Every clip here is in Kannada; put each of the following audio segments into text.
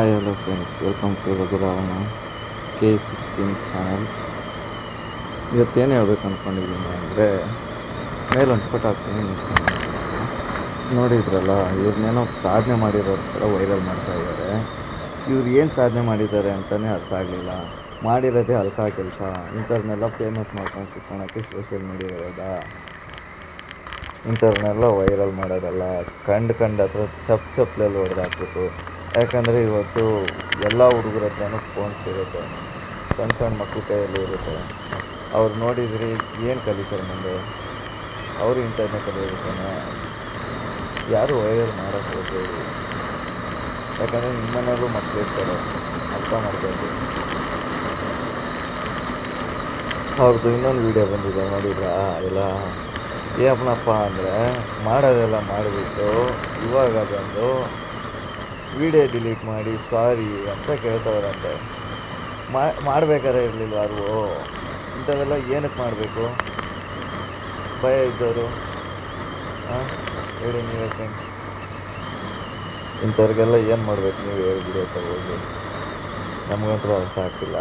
Hi hello friends, welcome to Raghuravana K16 channel. ಇವತ್ತೇನು ಹೇಳ್ಬೇಕು ಅಂದ್ಕೊಂಡಿದ್ದೀನಿ ಅಂದರೆ, ಮೇಲೊಂದು ಫೋಟೋ ಹಾಕ್ತೀನಿ, ನೋಡ್ಕೊಂಡು ಫಸ್ಟು. ನೋಡಿದ್ರಲ್ಲ, ಇವ್ರನ್ನೇನೋ ಸಾಧನೆ ಮಾಡಿರೋರ ಥರ ವೈರಲ್ ಮಾಡ್ತಾ ಇದ್ದಾರೆ. ಇವ್ರು ಏನು ಸಾಧನೆ ಮಾಡಿದ್ದಾರೆ ಅಂತಲೇ ಅರ್ಥ ಆಗಲಿಲ್ಲ. ಮಾಡಿರೋದೇ ಹಲ್ಕ ಕೆಲಸ. ಇಂಥವ್ರನ್ನೆಲ್ಲ ಫೇಮಸ್ ಮಾಡ್ಕೊಂಡು ಕುತ್ಕೊಳಕ್ಕೆ ಸೋಷಿಯಲ್ ಮೀಡಿಯಾ ಇರೋದಾ? ಇಂಥವ್ರನ್ನೆಲ್ಲ ವೈರಲ್ ಮಾಡೋದಲ್ಲ. ಕಂಡು ಹತ್ರ ಚಪ್ಪಲೆಲ್ಲಿ ಹೊಡೆದು ಹಾಕ್ಬೇಕು. ಯಾಕಂದರೆ ಇವತ್ತು ಎಲ್ಲ ಹುಡುಗರ ಹತ್ರನೂ ಫೋನ್ಸ್ ಇರುತ್ತೆ, ಸಣ್ಣ ಮಕ್ಕಳ ಕೈಯಲ್ಲಿ ಇರುತ್ತೆ. ಅವ್ರು ನೋಡಿದ್ರಿ ಏನು ಕಲಿತಾರೆ ಮುಂದೆ? ಅವರು ಇಂಥದ್ದನ್ನೇ ಕಲಿಯುತ್ತಾನೆ. ಯಾರು ವೈರಲ್ ಮಾಡೋಕ್ಕೆ ಹೋಗಬೇಡಿ. ಯಾಕಂದರೆ ನಿಮ್ಮ ಮನೆಯಲ್ಲೂ ಮಕ್ಕಳು ಇರ್ತಾರೆ, ಅರ್ಥ ಮಾಡ್ಕೊಂಡು. ಅವ್ರದ್ದು ಇನ್ನೊಂದು ವೀಡಿಯೋ ಬಂದಿದೆ, ನೋಡಿದ್ರಾ? ಎಲ್ಲ ಏನಪ್ಪ ಅಂದರೆ, ಮಾಡೋದೆಲ್ಲ ಮಾಡಿಬಿಟ್ಟು ಇವಾಗ ಬಂದು ವಿಡಿಯೋ ಡಿಲೀಟ್ ಮಾಡಿ ಸಾರಿ ಅಂತ ಕೇಳ್ತವ್ರಂತೆ. ಮಾಡ್ಬೇಕಾರೆ ಇರಲಿಲ್ಲ ಅರ್ವು. ಇಂಥವೆಲ್ಲ ಏನಕ್ಕೆ ಮಾಡಬೇಕು? ಭಯ ಇದ್ದವರು ಹೇಳಿ ನೀವೇ ಫ್ರೆಂಡ್ಸ್. ಇಂಥವ್ರಿಗೆಲ್ಲ ಏನು ಮಾಡಬೇಕು ನೀವು ಹೇಳ್ಬಿಡಿ ತಗೊಳ್ಳಿ. ನಮಗಂತೂ ಅರ್ಥ ಆಗ್ತಿಲ್ಲ.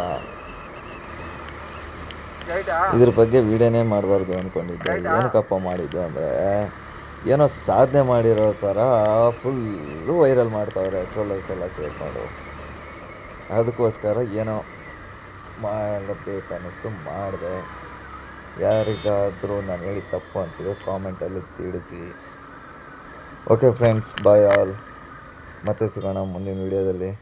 ಇದ್ರ ಬಗ್ಗೆ ವಿಡಿಯೋನೇ ಮಾಡಬಾರ್ದು ಅಂದ್ಕೊಂಡಿದ್ದೆ. ಏನಕ್ಕಪ್ಪ ಮಾಡಿದ್ದು ಅಂದರೆ, ಏನೋ ಸಾಧನೆ ಮಾಡಿರೋ ಥರ ಫುಲ್ಲು ವೈರಲ್ ಮಾಡ್ತಾವ್ರೆ ಟ್ರೋಲರ್ಸ್ ಎಲ್ಲ ಸೇರಿಕೊಂಡು. ಅದಕ್ಕೋಸ್ಕರ ಏನೋ ಮಾಡಬೇಕು ಅನ್ನಿಸ್ತು, ಮಾಡಿದೆ. ಯಾರಿಗಾದರೂ ನಾನು ಹೇಳಿ ತಪ್ಪು ಅನಿಸಿದ್ರೆ ಕಾಮೆಂಟಲ್ಲಿ ತಿಳಿಸಿ. Okay friends, bye all. ಮತ್ತೆ ಸಿಗೋಣ ಮುಂದಿನ ವೀಡಿಯೋದಲ್ಲಿ.